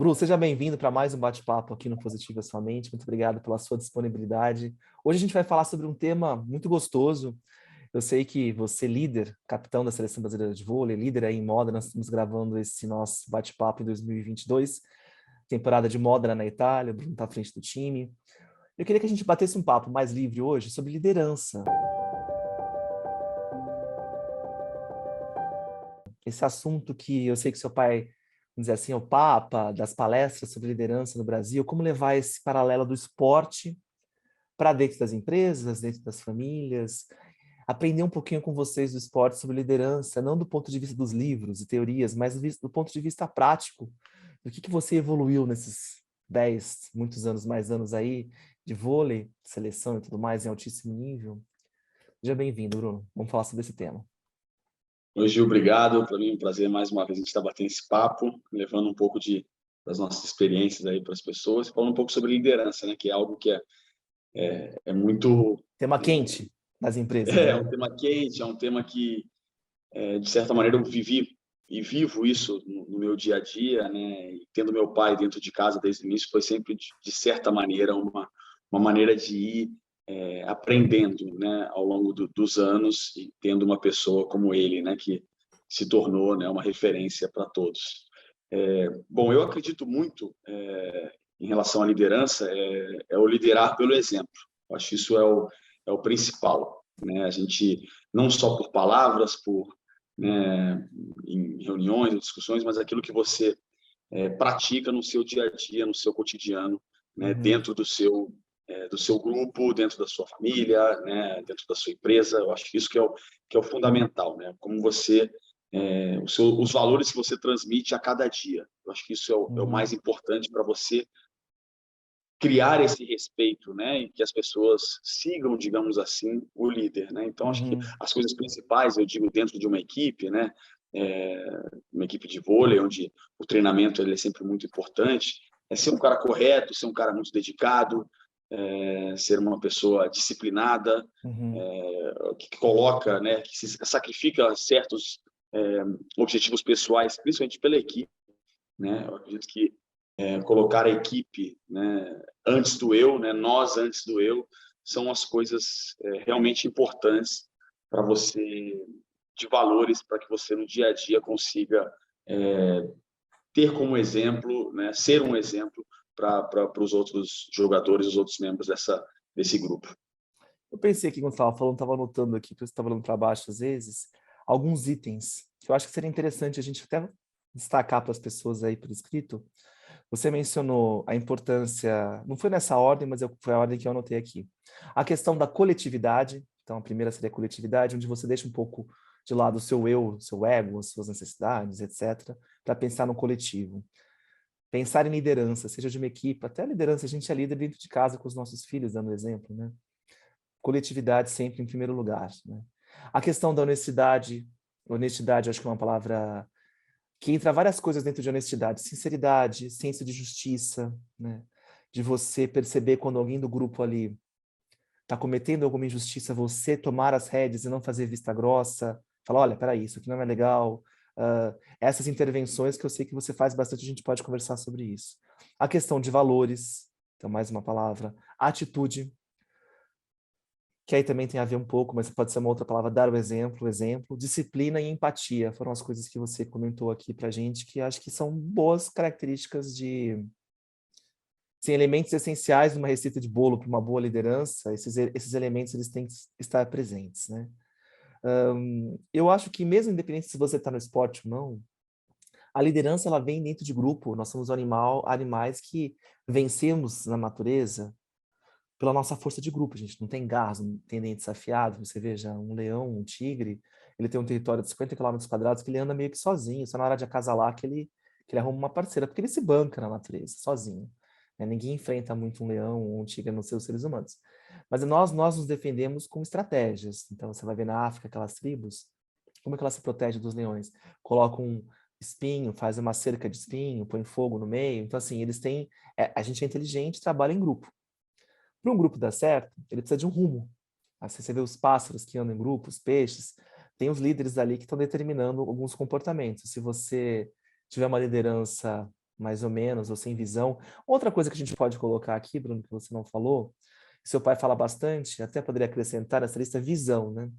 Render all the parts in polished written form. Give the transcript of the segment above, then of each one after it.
Bru, seja bem-vindo para mais um bate-papo aqui no Positiva Sua Mente. Muito obrigado pela sua disponibilidade. Hoje a gente vai falar sobre um tema muito gostoso. Eu sei que você, líder, capitão da Seleção Brasileira de Vôlei, líder aí em moda, nós estamos gravando esse nosso bate-papo em 2022, temporada de moda na Itália, o Bruno está à frente do time. Eu queria que a gente batesse um papo mais livre hoje sobre liderança. Esse assunto que eu sei que seu pai, vamos dizer assim, é o papa das palestras sobre liderança no Brasil, como levar esse paralelo do esporte para dentro das empresas, dentro das famílias, aprender um pouquinho com vocês do esporte sobre liderança, não do ponto de vista dos livros e teorias, mas do ponto de vista prático, do que você evoluiu nesses 10, muitos anos, mais anos aí, de vôlei, seleção e tudo mais, em altíssimo nível. Seja bem-vindo, Bruno. Vamos falar sobre esse tema. Oi, Gil, obrigado. Para mim é um prazer mais uma vez a gente estar batendo esse papo, levando um pouco das nossas experiências aí para as pessoas, falando um pouco sobre liderança, né? Que é algo que é muito... Tema quente das empresas, É né? um tema quente, é um tema que, de certa maneira, eu vivi e vivo isso no meu dia a dia, né? E tendo meu pai dentro de casa desde o início, foi sempre, de certa maneira, uma maneira de ir aprendendo, né, ao longo dos anos e tendo uma pessoa como ele, né, que se tornou, né, uma referência para todos. Bom, eu acredito muito em relação à liderança, o liderar pelo exemplo. Eu acho que isso é o principal, né? A gente, não só por palavras, né, em reuniões ou discussões, mas aquilo que você pratica no seu dia a dia, no seu cotidiano, né, dentro do seu grupo, dentro da sua família, né, dentro da sua empresa. Eu acho que isso que é o fundamental, né? Como você os valores que você transmite a cada dia. Eu acho que isso é o mais importante para você criar esse respeito, né, e que as pessoas sigam, digamos assim, o líder, né? Então acho que as coisas principais, eu digo, dentro de uma equipe, né, uma equipe de vôlei, onde o treinamento ele é sempre muito importante, é ser um cara correto, ser um cara muito dedicado, ser uma pessoa disciplinada, que coloca, né, que se sacrifica certos objetivos pessoais, principalmente pela equipe, né? Eu acredito que colocar a equipe, né, antes do eu, né, nós antes do eu, são as coisas realmente importantes para você, de valores, para que você no dia a dia consiga ter como exemplo, né, ser um exemplo para os outros jogadores, os outros membros desse grupo. Eu pensei aqui quando estava falando, estava anotando aqui, porque você estava olhando para baixo às vezes, alguns itens que eu acho que seria interessante a gente até destacar para as pessoas aí por escrito. Você mencionou a importância, não foi nessa ordem, mas foi a ordem que eu anotei aqui. A questão da coletividade, então a primeira seria a coletividade, onde você deixa um pouco de lado o seu eu, seu ego, as suas necessidades, etc., para pensar no coletivo. Pensar em liderança, seja de uma equipe, até a liderança, a gente é líder dentro de casa com os nossos filhos, dando exemplo, né? Coletividade sempre em primeiro lugar, né? A questão da honestidade, acho que é uma palavra que entra várias coisas dentro de honestidade, sinceridade, senso de justiça, né? De você perceber quando alguém do grupo ali está cometendo alguma injustiça, você tomar as rédeas e não fazer vista grossa, falar, olha, peraí, isso aqui não é legal. Essas intervenções que eu sei que você faz bastante, a gente pode conversar sobre isso. A questão de valores, então mais uma palavra, atitude, que aí também tem a ver um pouco, mas pode ser uma outra palavra, dar o exemplo, disciplina e empatia, foram as coisas que você comentou aqui pra gente, que acho que são boas características sim, elementos essenciais numa receita de bolo para uma boa liderança, esses elementos eles têm que estar presentes, né? Eu acho que mesmo independente se você está no esporte ou não, a liderança ela vem dentro de grupo, nós somos animais que vencemos na natureza pela nossa força de grupo, a gente não tem garras, não tem dentes afiados. Você veja, um leão, um tigre, ele tem um território de 50 km² que ele anda meio que sozinho, só na hora de acasalar que ele arruma uma parceira, porque ele se banca na natureza, sozinho. Né? Ninguém enfrenta muito um leão ou um tigre, a não ser os seres humanos. Mas nós nos defendemos com estratégias. Então, você vai ver na África, aquelas tribos, como é que elas se protegem dos leões? Colocam um espinho, faz uma cerca de espinho, põe fogo no meio. Então, assim, eles têm... a gente é inteligente, trabalha em grupo. Para um grupo dar certo, ele precisa de um rumo. Assim, você vê os pássaros que andam em grupos, peixes, tem os líderes ali que estão determinando alguns comportamentos. Se você tiver uma liderança mais ou menos, ou sem visão. Outra coisa que a gente pode colocar aqui, Bruno, que você não falou, que seu pai fala bastante, até poderia acrescentar nessa lista, visão, né?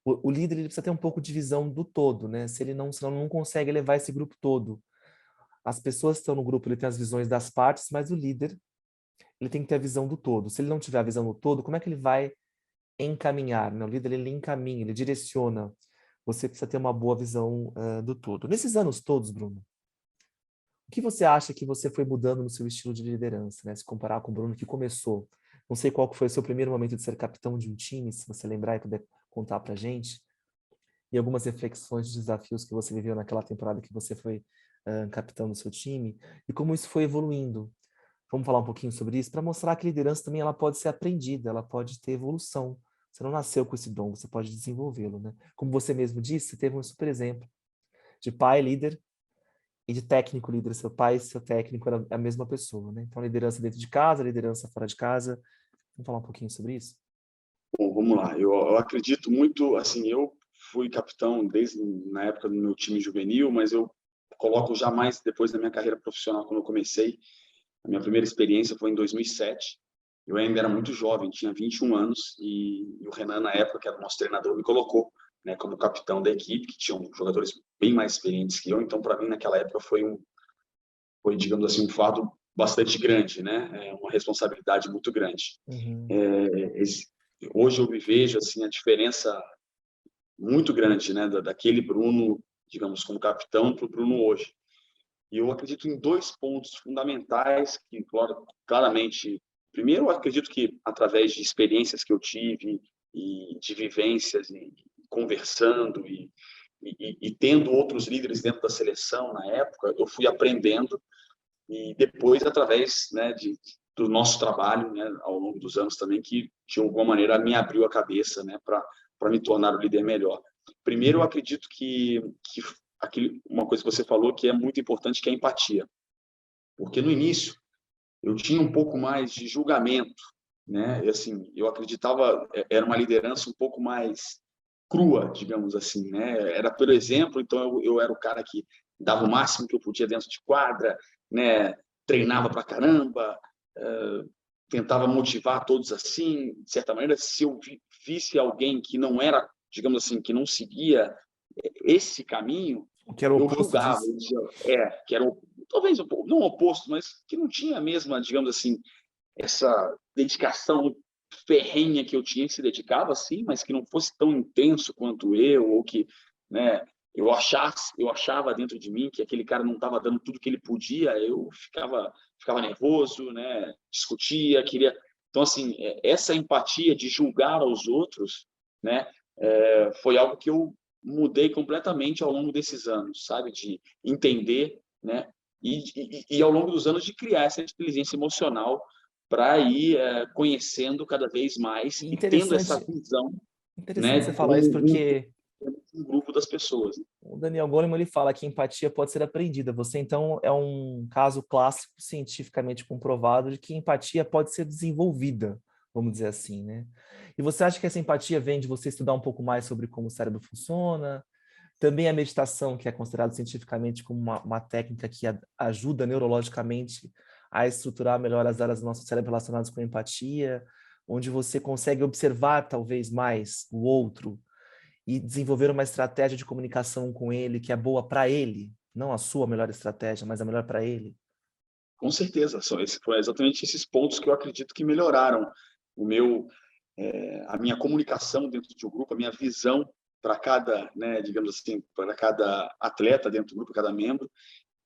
O líder, ele precisa ter um pouco de visão do todo, né? Se ele não, senão não consegue levar esse grupo todo. As pessoas que estão no grupo, ele tem as visões das partes, mas o líder, ele tem que ter a visão do todo. Se ele não tiver a visão do todo, como é que ele vai encaminhar, né? O líder, ele encaminha, ele direciona. Você precisa ter uma boa visão do todo. Nesses anos todos, Bruno, o que você acha que você foi mudando no seu estilo de liderança, né? Se comparar com o Bruno que começou. Não sei qual que foi o seu primeiro momento de ser capitão de um time, se você lembrar e puder contar pra gente. E algumas reflexões de desafios que você viveu naquela temporada que você foi capitão do seu time. E como isso foi evoluindo. Vamos falar um pouquinho sobre isso para mostrar que a liderança também ela pode ser aprendida, ela pode ter evolução. Você não nasceu com esse dom, você pode desenvolvê-lo, né? Como você mesmo disse, você teve um super exemplo de pai líder e de técnico líder. Seu pai e seu técnico eram a mesma pessoa, né? Então, liderança dentro de casa, liderança fora de casa. Vamos falar um pouquinho sobre isso? Bom, vamos lá. Eu acredito muito, assim, eu fui capitão desde na época do meu time juvenil, mas eu coloco jamais depois da minha carreira profissional, quando eu comecei. A minha primeira experiência foi em 2007. Eu ainda era muito jovem, tinha 21 anos, e o Renan, na época, que era o nosso treinador, me colocou, né, como capitão da equipe, que tinham jogadores bem mais experientes que eu. Então, para mim, naquela época, foi, digamos assim, um fardo bastante grande, né? Uma responsabilidade muito grande. Uhum. Hoje eu me vejo assim a diferença muito grande, né, daquele Bruno, digamos, como capitão para o Bruno hoje. E eu acredito em dois pontos fundamentais que, claramente, primeiro, eu acredito que através de experiências que eu tive e de vivências e conversando e tendo outros líderes dentro da seleção na época, eu fui aprendendo. E depois, através, né, do nosso trabalho, né, ao longo dos anos também, que de alguma maneira me abriu a cabeça, né, para me tornar o líder melhor. Primeiro, eu acredito que uma coisa que você falou que é muito importante, que é a empatia. Porque no início eu tinha um pouco mais de julgamento, né? E assim, eu acreditava era uma liderança um pouco mais crua, digamos assim, né? Era pelo exemplo, então eu era o cara que dava o máximo que eu podia dentro de quadra, né? Treinava pra caramba, tentava motivar todos assim, de certa maneira. Se eu visse alguém que não era, digamos assim, que não seguia esse caminho, O que era o eu oposto julgava, disso? eu dizia, que era talvez não oposto, mas que não tinha a mesma, digamos assim, essa dedicação ferrenha que eu tinha, que se dedicava sim, mas que não fosse tão intenso quanto eu, ou que, né, eu achava dentro de mim que aquele cara não estava dando tudo que ele podia, eu ficava nervoso, né, discutia, queria. Então, assim, essa empatia de julgar aos outros, né, foi algo que eu mudei completamente ao longo desses anos, sabe, de entender, né, e ao longo dos anos de criar essa inteligência emocional para ir conhecendo cada vez mais E e tendo essa interessante, visão, interessante você né, falar isso, como porque um grupo das pessoas. o Daniel Goleman ele fala que empatia pode ser aprendida. Você, então, é um caso clássico, cientificamente comprovado, de que empatia pode ser desenvolvida, vamos dizer assim, né? E você acha que essa empatia vem de você estudar um pouco mais sobre como o cérebro funciona? Também a meditação, que é considerada cientificamente como uma técnica que ajuda neurologicamente a estruturar melhor as áreas do nosso cérebro relacionadas com empatia, onde você consegue observar talvez mais o outro e desenvolver uma estratégia de comunicação com ele que é boa para ele, não a sua melhor estratégia, mas a melhor para ele. Com certeza, foram exatamente esses pontos que eu acredito que melhoraram o meu, a minha comunicação dentro de um grupo, a minha visão para cada, né, digamos assim, para cada atleta dentro do grupo, cada membro,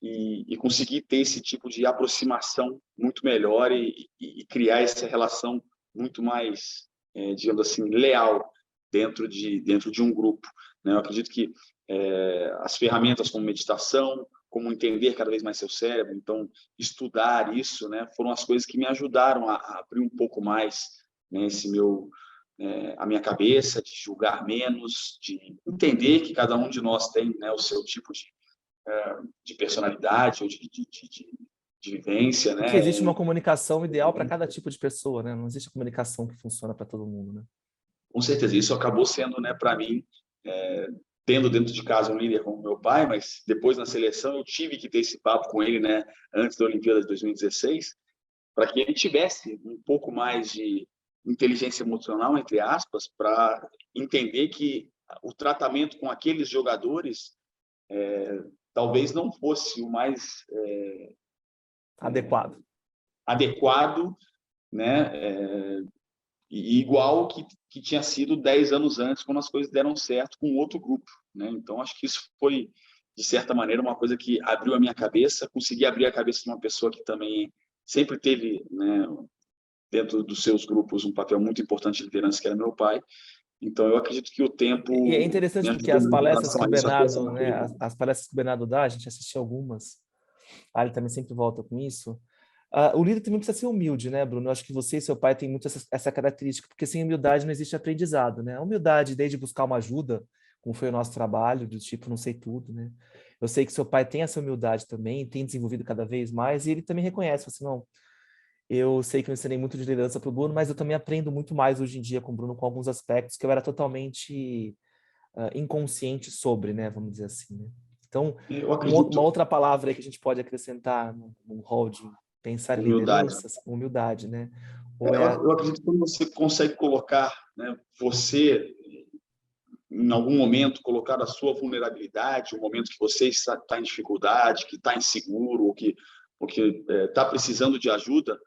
e conseguir ter esse tipo de aproximação muito melhor e criar essa relação muito mais, digamos assim, leal dentro de um grupo, né? Eu acredito que as ferramentas como meditação, como entender cada vez mais seu cérebro, então estudar isso, né, foram as coisas que me ajudaram a abrir um pouco mais, né, a minha cabeça, de julgar menos, de entender que cada um de nós tem, né, o seu tipo de personalidade ou de vivência, E que né? existe uma comunicação ideal para cada tipo de pessoa, né? Não existe comunicação que funciona para todo mundo, né? Com certeza, isso acabou sendo, né, para mim, tendo dentro de casa um líder como meu pai, mas depois na seleção eu tive que ter esse papo com ele, né, antes da Olimpíada de 2016, para que ele tivesse um pouco mais de inteligência emocional, entre aspas, para entender que o tratamento com aqueles jogadores talvez não fosse o mais Adequado. né, e igual que tinha sido 10 anos antes, quando as coisas deram certo com outro grupo, né? Então, acho que isso foi, de certa maneira, uma coisa que abriu a minha cabeça, consegui abrir a cabeça de uma pessoa que também sempre teve, né, dentro dos seus grupos, um papel muito importante de liderança, que era meu pai. Então, eu acredito que o tempo E é interessante me porque ajudou as muito em palestras que relação o a isso, a ter essa Bernardo, né, maturidade. as palestras que o Bernardo dá, a gente assistiu algumas, ele também sempre volta com isso. O líder também precisa ser humilde, né, Bruno? Eu acho que você e seu pai têm muito essa característica, porque sem humildade não existe aprendizado, né? A humildade, desde buscar uma ajuda, como foi o nosso trabalho, do tipo, não sei tudo, né? Eu sei que seu pai tem essa humildade também, tem desenvolvido cada vez mais, e ele também reconhece, assim, não, eu sei que eu ensinei muito de liderança para o Bruno, mas eu também aprendo muito mais hoje em dia com o Bruno, com alguns aspectos que eu era totalmente inconsciente sobre, né? Vamos dizer assim, né? Então, Eu uma acredito outra palavra aí que a gente pode acrescentar no rol de pensar em humildade. liderança, humildade, né? Ou Eu acredito que quando você consegue colocar, né, você, em algum momento, colocar a sua vulnerabilidade, um momento que você está em dificuldade, que está inseguro, ou que está precisando de ajuda,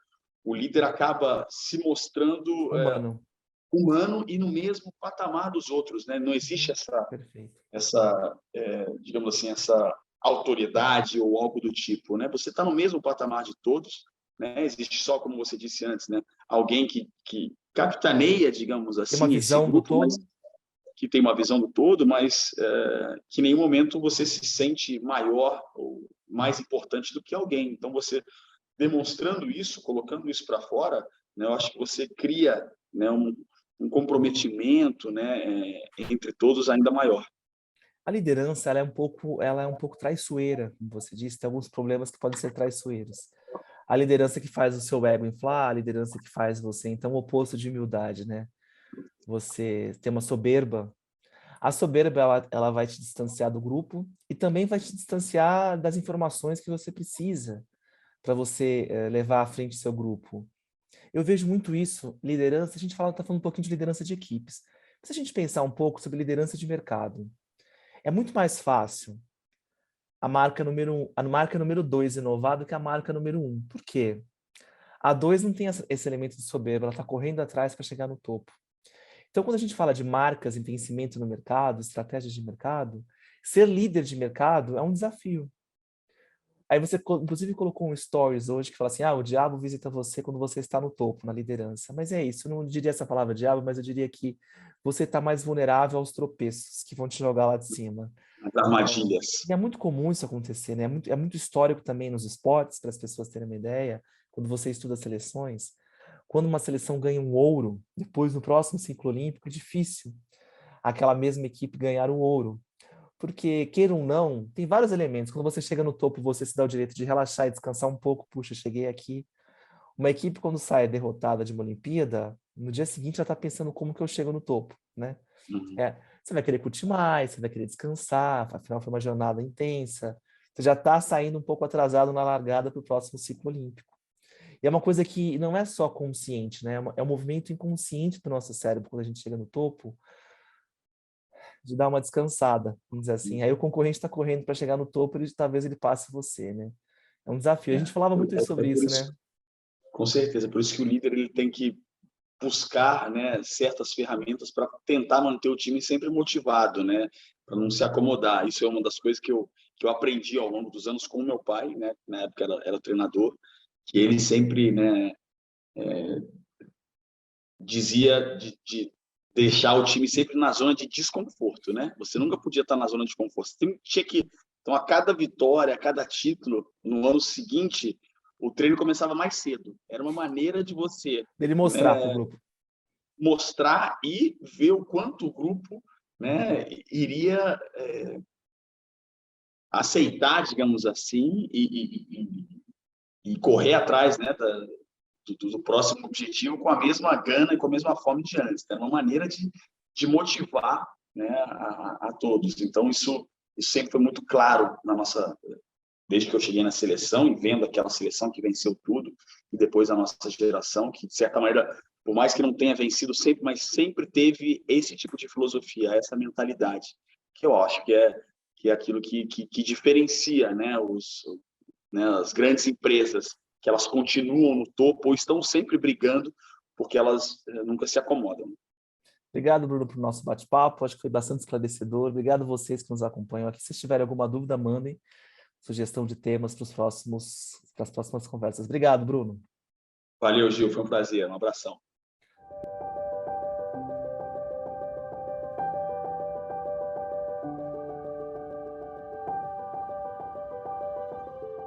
o líder acaba se mostrando humano. humano e no mesmo patamar dos outros, né? Não existe Perfeito. digamos assim, essa autoridade ou algo do tipo, né? Você está no mesmo patamar de todos, né? Existe só, como você disse antes, né? Alguém que capitaneia, digamos Tem uma assim, esse visão do grupo, mas todo. que tem uma visão do todo, mas que em nenhum momento você se sente maior ou mais importante do que alguém. Então, você demonstrando isso, colocando isso para fora, né, eu acho que você cria, né, um comprometimento, né, entre todos ainda maior. A liderança, ela é um pouco traiçoeira, como você disse, tem alguns problemas que podem ser traiçoeiros. A liderança que faz o seu ego inflar, a liderança que faz você, então, o oposto de humildade, né? Você tem uma soberba. A soberba, ela vai te distanciar do grupo e também vai te distanciar das informações que você precisa para você levar à frente seu grupo. Eu vejo muito isso, liderança, a gente está falando um pouquinho de liderança de equipes. Se a gente pensar um pouco sobre liderança de mercado, é muito mais fácil a marca número 2 inovar do que a marca número 1. Por quê? A 2 não tem esse elemento de soberba, ela está correndo atrás para chegar no topo. Então, quando a gente fala de marcas em crescimento no mercado, estratégias de mercado, ser líder de mercado é um desafio. Aí você, inclusive, colocou um stories hoje que fala assim, o diabo visita você quando você está no topo, na liderança. Mas é isso, eu não diria essa palavra diabo, mas eu diria que você está mais vulnerável aos tropeços que vão te jogar lá de cima. As armadilhas. E é muito comum isso acontecer, né? É muito histórico também nos esportes, para as pessoas terem uma ideia, quando você estuda seleções. Quando uma seleção ganha um ouro, depois no próximo ciclo olímpico, é difícil aquela mesma equipe ganhar o ouro. Porque, queira ou não, tem vários elementos. Quando você chega no topo, você se dá o direito de relaxar e descansar um pouco. Puxa, cheguei aqui. Uma equipe, quando sai derrotada de uma Olimpíada, no dia seguinte já está pensando como que eu chego no topo, né? Uhum. Você vai querer curtir mais, você vai querer descansar, afinal foi uma jornada intensa. Você já está saindo um pouco atrasado na largada para o próximo ciclo olímpico. E é uma coisa que não é só consciente, né? É um movimento inconsciente do nosso cérebro quando a gente chega no topo, de dar uma descansada, vamos dizer assim. Aí o concorrente está correndo para chegar no topo e talvez ele passe você, né? É um desafio. A gente falava muito sobre Por isso, isso, né? com certeza, por isso que o líder ele tem que buscar, né, certas ferramentas para tentar manter o time sempre motivado, né, para não se acomodar. Isso é uma das coisas que eu aprendi ao longo dos anos com o meu pai, né, na época era treinador, que ele sempre, né, dizia de deixar o time sempre na zona de desconforto, né? Você nunca podia estar na zona de conforto. Você tinha que, então, a cada vitória, a cada título, no ano seguinte, o treino começava mais cedo. Era uma maneira de você, Dele mostrar para o né, grupo. mostrar e ver o quanto o grupo, né, iria aceitar, digamos assim, e correr atrás, né, do próximo objetivo com a mesma gana e com a mesma fome de antes. É uma maneira de motivar né, a todos. Então, isso sempre foi muito claro desde que eu cheguei na seleção e vendo aquela seleção que venceu tudo, e depois a nossa geração, que, de certa maneira, por mais que não tenha vencido sempre, mas sempre teve esse tipo de filosofia, essa mentalidade, que eu acho que é aquilo que diferencia, né, as grandes empresas, que elas continuam no topo ou estão sempre brigando, porque elas nunca se acomodam. Obrigado, Bruno, por nosso bate-papo. Acho que foi bastante esclarecedor. Obrigado a vocês que nos acompanham aqui. Se tiverem alguma dúvida, mandem sugestão de temas para as próximas conversas. Obrigado, Bruno. Valeu, Gil. Foi um prazer. Um abração.